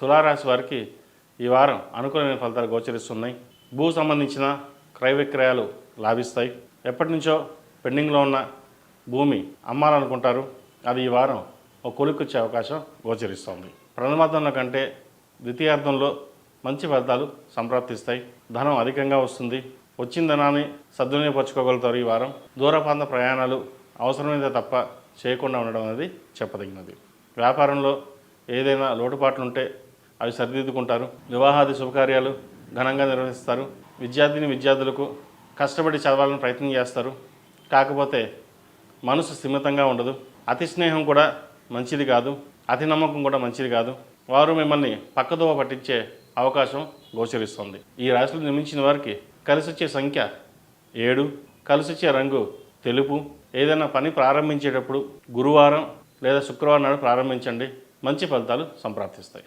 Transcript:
తులారాశి వారికి ఈ వారం అనుకూలమైన ఫలితాలు గోచరిస్తున్నాయి. భూ సంబంధించిన క్రయ విక్రయాలు లాభిస్తాయి. ఎప్పటి నుంచో పెండింగ్లో ఉన్న భూమి అమ్మాలనుకుంటారు. అది ఈ వారం ఒక కొలిక్కొచ్చే అవకాశం గోచరిస్తుంది. ప్రథమార్థంలో కంటే ద్వితీయార్థంలో మంచి ఫలితాలు సంప్రాప్తిస్తాయి. ధనం అధికంగా వస్తుంది. వచ్చిన ధనాన్ని సద్వినియోగపరచుకోగలుగుతారు. ఈ వారం దూర ప్రాంత ప్రయాణాలు అవసరమైతే తప్ప చేయకుండా ఉండడం అనేది చెప్పదగినది. వ్యాపారంలో ఏదైనా లోటుపాట్లు ఉంటే అవి సరిదిద్దుకుంటారు. వివాహాది శుభకార్యాలు ఘనంగా నిర్వహిస్తారు. విద్యార్థులకు కష్టపడి చదవాలని ప్రయత్నం చేస్తారు. కాకపోతే మనసు స్థిమితంగా ఉండదు. అతి స్నేహం కూడా మంచిది కాదు, అతి నమ్మకం కూడా మంచిది కాదు. వారు మిమ్మల్ని పక్కదోవ పట్టించే అవకాశం గోచరిస్తుంది. ఈ రాశిలో నిర్మించిన వారికి కలిసొచ్చే సంఖ్య 7, కలిసొచ్చే రంగు తెలుపు. ఏదైనా పని ప్రారంభించేటప్పుడు గురువారం లేదా శుక్రవారం నాడు ప్రారంభించండి. మంచి ఫలితాలు సంప్రాప్తిస్తాయి.